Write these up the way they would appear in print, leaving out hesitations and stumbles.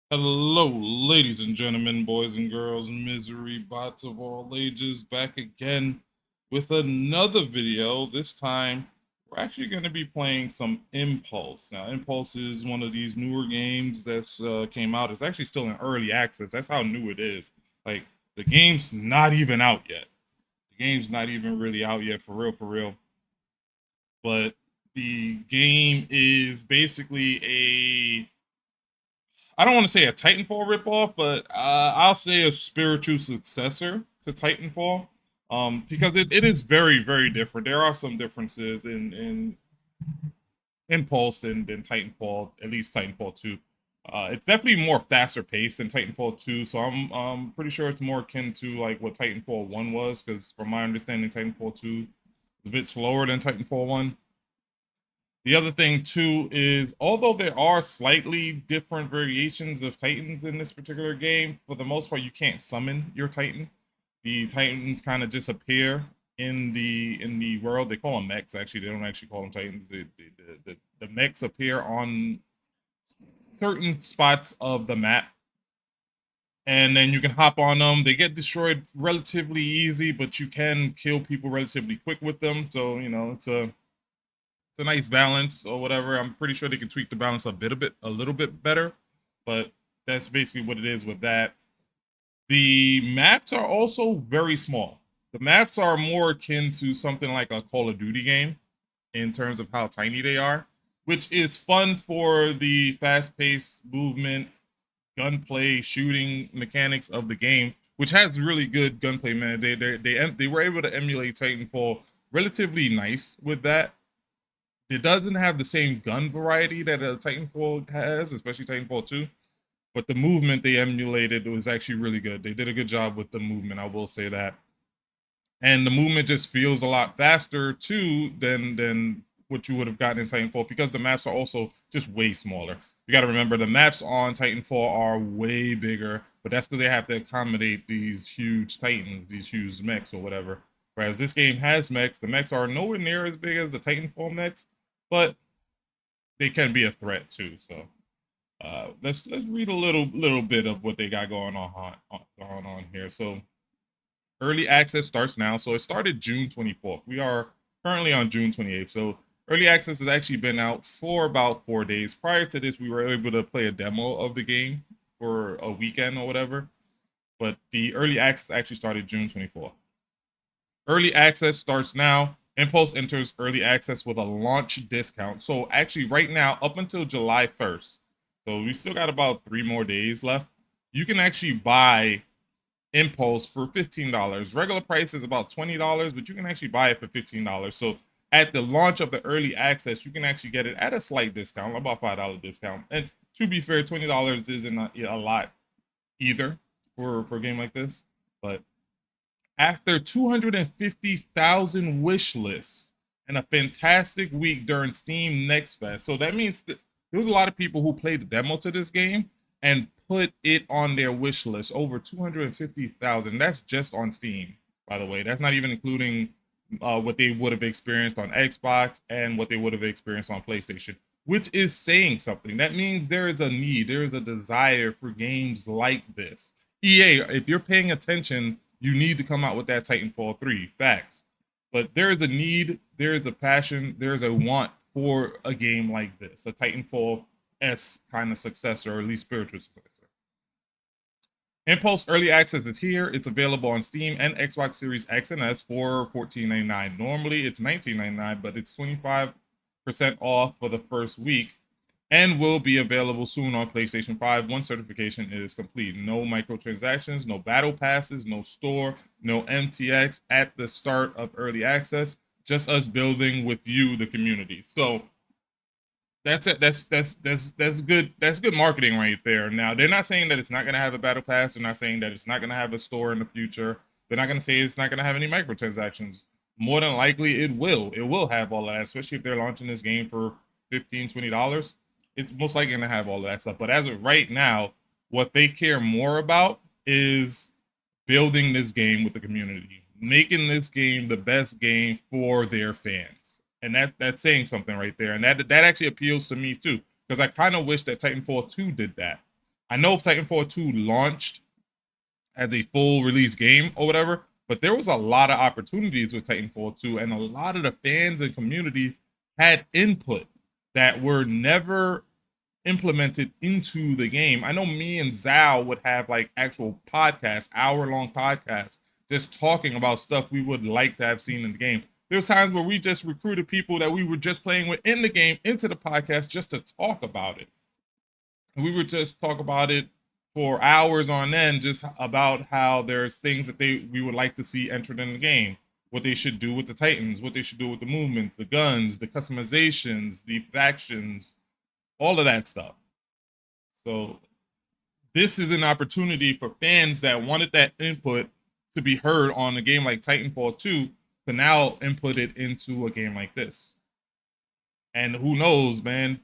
Hello, ladies and gentlemen, boys and girls, misery bots of all ages, back again with another video. This time, we're actually going to be playing some Impulse. Now, Impulse is one of these newer games that's came out. It's actually still in early access. That's how new it is. Like, the game's not even out yet. The game's not even really out yet, for real, for real. But the game is basically a I don't want to say a Titanfall ripoff, but I'll say a spiritual successor to Titanfall, because it is very, very different. There are some differences in Impulse than Titanfall, at least Titanfall 2. It's definitely more faster paced than Titanfall 2, so I'm pretty sure it's more akin to like what Titanfall 1 was, because from my understanding, Titanfall 2 is a bit slower than Titanfall 1. The other thing too is, although there are slightly different variations of Titans in this particular game, for the most part, you can't summon your Titan. The Titans kind of just appear in the world. They call them mechs. Actually, they don't actually call them Titans. The mechs appear on certain spots of the map, and then you can hop on them. They get destroyed relatively easy, but you can kill people relatively quick with them. So it's a nice balance or whatever. I'm pretty sure they can tweak the balance a little bit better, but that's basically what it is with that. The maps are also very small. The maps are more akin to something like a Call of Duty game in terms of how tiny they are, which is fun for the fast-paced movement, gunplay, shooting mechanics of the game, which has really good gunplay. Man, they were able to emulate Titanfall relatively nice with that. It doesn't have the same gun variety that a Titanfall has, especially Titanfall 2. But the movement they emulated was actually really good. They did a good job with the movement, I will say that. And the movement just feels a lot faster too than what you would have gotten in Titanfall, because the maps are also just way smaller. You got to remember, the maps on Titanfall are way bigger, but that's because they have to accommodate these huge Titans, these huge mechs or whatever. Whereas this game has mechs. The mechs are nowhere near as big as the Titanfall mechs, but they can be a threat too. So let's read a little bit of what they got going on here. So early access starts now. So it started June 24th. We are currently on June 28th. So early access has actually been out for about 4 days. Prior to this, we were able to play a demo of the game for a weekend or whatever. But the early access actually started June 24th. Early access starts now. Impulse enters early access with a launch discount. So actually, right now, up until July 1st, so we still got about 3 more days left. You can actually buy Impulse for $15. Regular price is about $20, but you can actually buy it for $15. So at the launch of the early access, you can actually get it at a slight discount, about $5 discount. And to be fair, $20 isn't a lot either for a game like this. But after 250,000 wish lists and a fantastic week during Steam Next Fest. So that means that there was a lot of people who played the demo to this game and put it on their wish list. Over 250,000. That's just on Steam, by the way. That's not even including what they would have experienced on Xbox and what they would have experienced on PlayStation, which is saying something. That means there is a need, there is a desire for games like this. EA, if you're paying attention, you need to come out with that Titanfall 3. Facts. But there is a need, there is a passion, there is a want for a game like this, a Titanfall S kind of successor, or at least spiritual successor. Impulse Early Access is here. It's available on Steam and Xbox Series X and S for $14.99. Normally it's $19.99, but it's 25% off for the first week and will be available soon on PlayStation 5 once certification is complete. No microtransactions, no battle passes, no store, no MTX at the start of early access. Just us building with you, the community. So that's it. That's good. That's good marketing right there. Now they're not saying that it's not going to have a battle pass. They're not saying that it's not going to have a store in the future. They're not going to say it's not going to have any microtransactions. More than likely, it will. It will have all of that, especially if they're launching this game for $15, $20. It's most likely going to have all of that stuff. But as of right now, what they care more about is building this game with the community, making this game the best game for their fans. And that's saying something right there. And that actually appeals to me too, because I kind of wish that Titanfall 2 did that. I know Titanfall 2 launched as a full release game or whatever, but there was a lot of opportunities with Titanfall 2, and a lot of the fans and communities had input that were never implemented into the game. I know me and Zal would have like actual podcasts, hour-long podcasts, just talking about stuff we would like to have seen in the game. There's times where we just recruited people that we were just playing with in the game into the podcast just to talk about it. And we would just talk about it for hours on end, just about how there's things that we would like to see entered in the game, what they should do with the Titans, what they should do with the movements, the guns, the customizations, the factions, all of that stuff. So this is an opportunity for fans that wanted that input to be heard on a game like Titanfall 2 to now input it into a game like this. And who knows, man,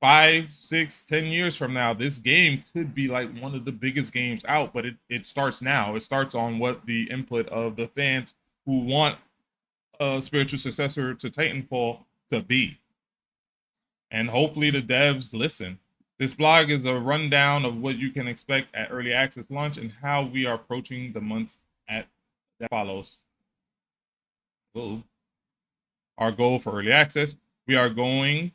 5, 6, 10 years from now, this game could be like one of the biggest games out, but it starts now. It starts on what the input of the fans who want a spiritual successor to Titanfall to be. And hopefully the devs listen. This blog is a rundown of what you can expect at early access launch and how we are approaching the months that follows. Whoa. Our goal for early access, we are going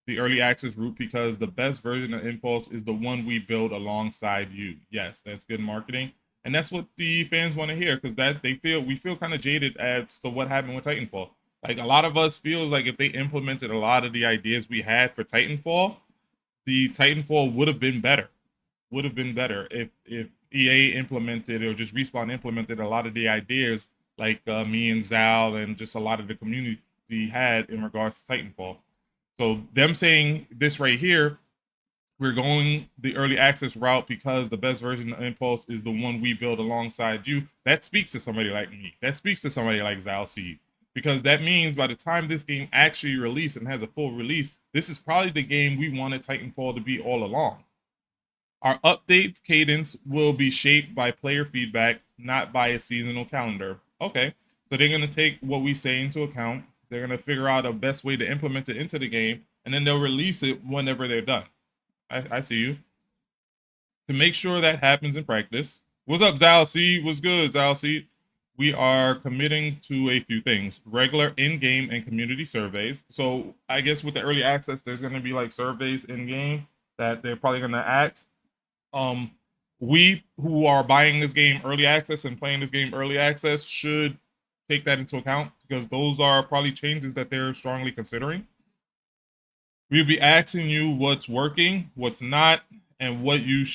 the early access route because the best version of Impulse is the one we build alongside you. Yes, that's good marketing. And that's what the fans want to hear, because that we feel kind of jaded as to what happened with Titanfall. Like, a lot of us feels like if they implemented a lot of the ideas we had for Titanfall, the Titanfall would have been better. Would have been better if EA implemented, or just Respawn implemented, a lot of the ideas like me and Zal and just a lot of the community had in regards to Titanfall. So them saying this right here, we're going the early access route because the best version of Impulse is the one we build alongside you. That speaks to somebody like me. That speaks to somebody like Zal Seed. Because that means by the time this game actually releases and has a full release, this is probably the game we wanted Titanfall to be all along. Our update cadence will be shaped by player feedback, not by a seasonal calendar. Okay, so they're going to take what we say into account. They're going to figure out a best way to implement it into the game, and then they'll release it whenever they're done. I see you. To make sure that happens in practice. What's up, Zal C? What's good, Zal C? We are committing to a few things: regular in-game and community surveys. So I guess with the early access, there's going to be like surveys in-game that they're probably going to ask. We who are buying this game early access and playing this game early access should take that into account, because those are probably changes that they're strongly considering. We'll be asking you what's working, what's not, and what you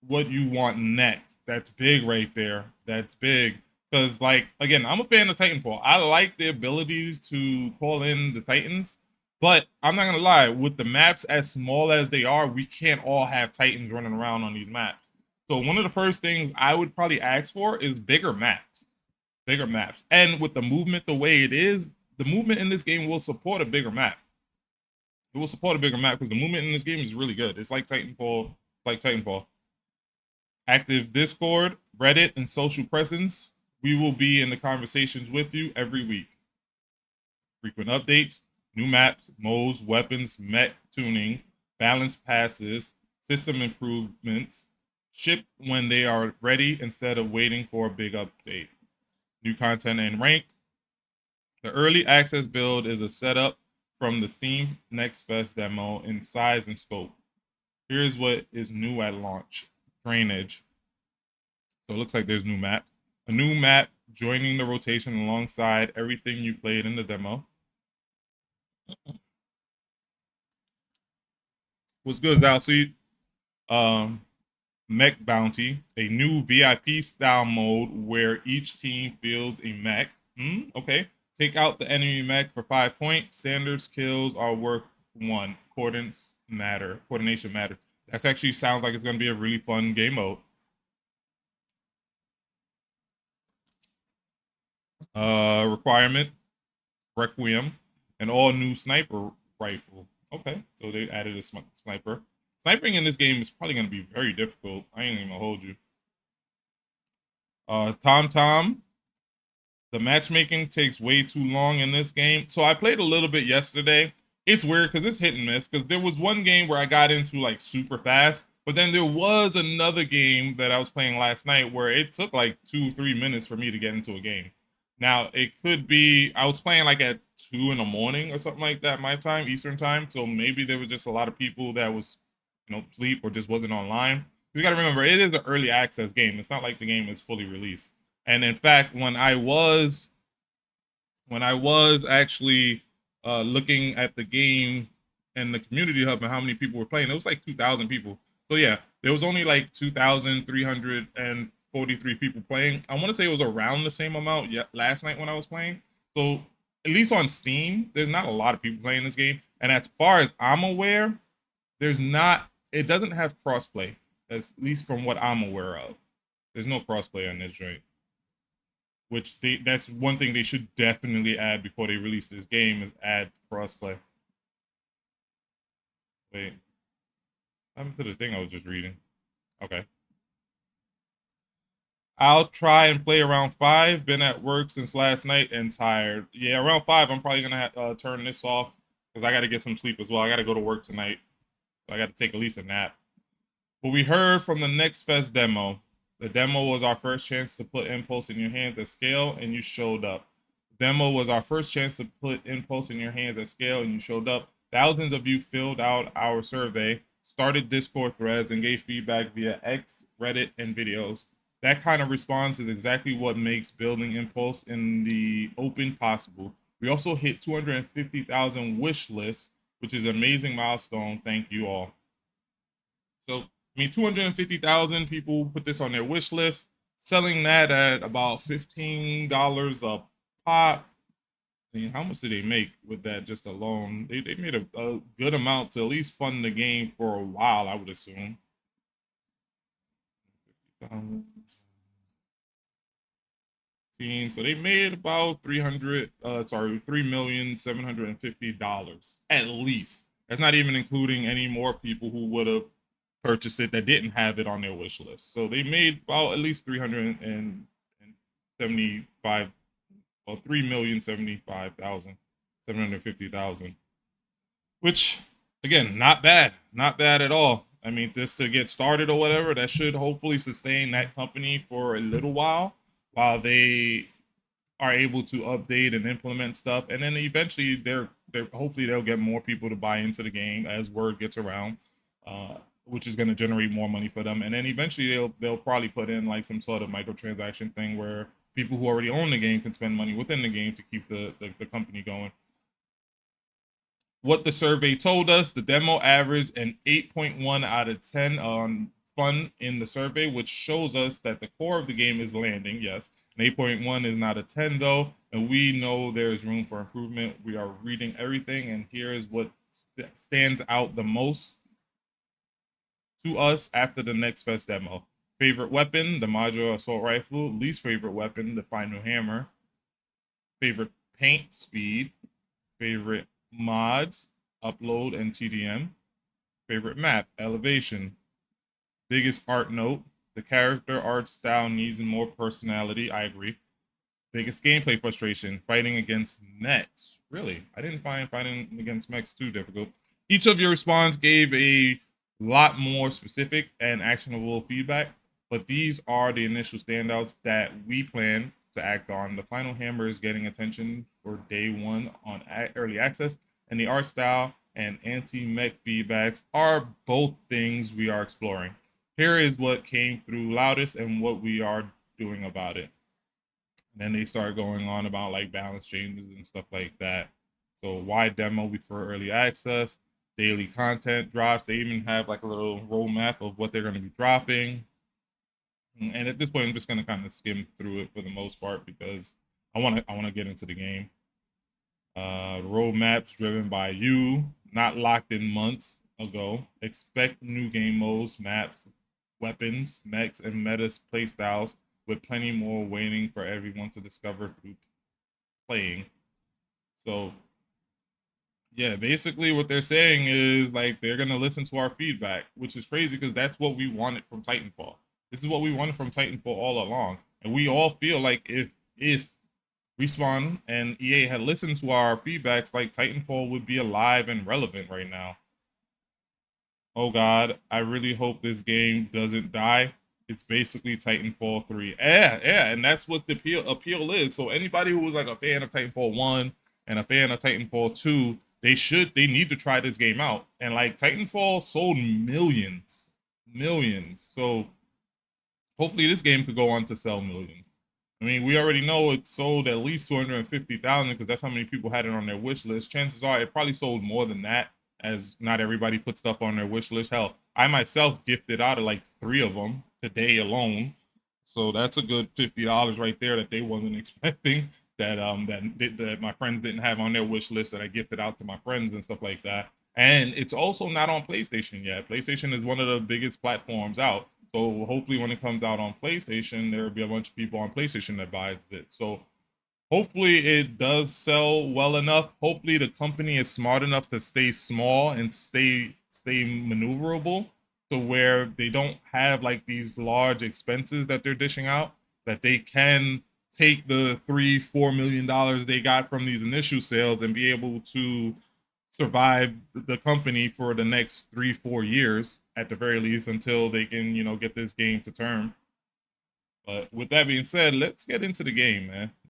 want next. That's big right there. That's big. Because, like, again, I'm a fan of Titanfall. I like the abilities to call in the Titans, but I'm not gonna lie, with the maps as small as they are, we can't all have Titans running around on these maps. So one of the first things I would probably ask for is bigger maps. Bigger maps. And with the movement the way it is, the movement in this game will support a bigger map. It will support a bigger map because the movement in this game is really good. It's like Titanfall. It's like Titanfall. Active Discord, Reddit, and social presence. We will be in the conversations with you every week. Frequent updates, new maps, modes, weapons, mech tuning, balance passes, system improvements, shipped when they are ready instead of waiting for a big update. New content and rank. The early access build is a setup from the Steam Next Fest demo in size and scope. Here's what is new at launch. Drainage. So it looks like there's new maps. A new map joining the rotation alongside everything you played in the demo. What's good, Zalseed? Mech Bounty, a new VIP style mode where each team fields a mech. Okay. Take out the enemy mech for 5 points. Standards kills are worth 1. Coordination matter. That actually sounds like it's going to be a really fun game mode. Requirement, Requiem, an all new sniper rifle. Okay, so they added a sniper. Sniping in this game is probably going to be very difficult. I ain't even gonna hold you. Tom. The matchmaking takes way too long in this game. So I played a little bit yesterday. It's weird because it's hit and miss. Because there was one game where I got into like super fast, But then there was another game that I was playing last night where it took like 2, 3 minutes for me to get into a game. Now it could be I was playing like at 2 in the morning or something like that, my time, Eastern time. So maybe there was just a lot of people that was, sleep or just wasn't online. You got to remember, it is an early access game. It's not like the game is fully released. And in fact, when I was actually looking at the game and the community hub and how many people were playing, it was like 2,000 people. So yeah, there was only like 2,343 people playing. I want to say it was around the same amount last night when I was playing. So at least on Steam, there's not a lot of people playing this game. And as far as I'm aware, there's not. It doesn't have crossplay, at least from what I'm aware of. There's no crossplay on this joint, which that's one thing they should definitely add before they release this game is add crossplay. Wait, what happened to the thing I was just reading? Okay. I'll try and play around 5. Been at work since last night and tired. Yeah, around 5, I'm probably gonna turn this off because I got to get some sleep as well. I got to go to work tonight, so I got to take at least a nap. But we heard from the Next Fest demo. The demo was our first chance to put Impulse in your hands at scale, and you showed up. The demo was our first chance to put Impulse in your hands at scale, and you showed up. Thousands of you filled out our survey, started Discord threads, and gave feedback via X, Reddit, and videos. That kind of response is exactly what makes building Impulse in the open possible. We also hit 250,000 wish lists, which is an amazing milestone. Thank you all. So, I mean, 250,000 people put this on their wish list, selling that at about $15 a pop. I mean, how much did they make with that just alone? They made a good amount to at least fund the game for a while, I would assume. So they made about 3,750,000 at least. That's not even including any more people who would have purchased it that didn't have it on their wish list. So they made about at least 375, well, 3,075,750,000, which again, not bad, not bad at all. I mean, just to get started or whatever, that should hopefully sustain that company for a little while they are able to update and implement stuff, and then eventually they're hopefully they'll get more people to buy into the game as word gets around, which is going to generate more money for them, and then eventually they'll probably put in like some sort of microtransaction thing where people who already own the game can spend money within the game to keep the company going. What the survey told us, the demo averaged an 8.1 out of 10 on fun in the survey, which shows us that the core of the game is landing. Yes, an 8.1 is not a 10 though, and we know there's room for improvement. We are reading everything, and here is what stands out the most to us after the Next Fest demo. Favorite weapon, the modular assault rifle. Least favorite weapon, the final hammer. Favorite paint speed. Favorite mods, upload and TDM. Favorite map, elevation. Biggest art note, the character art style needs more personality. I agree. Biggest gameplay frustration, fighting against mechs. Really? I didn't find fighting against mechs too difficult. Each of your response gave a lot more specific and actionable feedback, but these are the initial standouts that we plan to act on. The final hammer is getting attention for day one on early access, and the art style and anti-mech feedbacks are both things we are exploring. Here is what came through loudest and what we are doing about it. And then they start going on about like balance changes and stuff like that. So why demo before early access, daily content drops. They even have like a little roadmap of what they're going to be dropping. And at this point, I'm just going to kind of skim through it for the most part because I want to get into the game. Roadmaps driven by you, not locked in months ago. Expect new game modes, maps, weapons, mechs, and meta playstyles, with plenty more waiting for everyone to discover through playing. So, yeah, basically what they're saying is like they're gonna listen to our feedback, which is crazy because that's what we wanted from Titanfall. This is what we wanted from Titanfall all along, and we all feel like if Respawn and EA had listened to our feedbacks, like Titanfall would be alive and relevant right now. Oh God, I really hope this game doesn't die. It's basically Titanfall 3. Yeah, and that's what the appeal is. So anybody who was like a fan of Titanfall 1 and a fan of Titanfall 2, they need to try this game out. And like Titanfall sold millions. Millions. So hopefully this game could go on to sell millions. I mean, we already know it sold at least 250,000 because that's how many people had it on their wish list. Chances are it probably sold more than that, as not everybody puts stuff on their wish list. Hell, I myself gifted out of like 3 of them today alone. So that's a good $50 right there that they wasn't expecting, that my friends didn't have on their wish list, that I gifted out to my friends and stuff like that. And it's also not on PlayStation yet. PlayStation is one of the biggest platforms out. So hopefully when it comes out on PlayStation, there will be a bunch of people on PlayStation that buys it. So hopefully it does sell well enough. Hopefully the company is smart enough to stay small and stay maneuverable to where they don't have like these large expenses that they're dishing out, that they can take the $3-4 million they got from these initial sales and be able to survive the company for the next 3-4 years at the very least, until they can get this game to term. But with that being said, let's get into the game, man.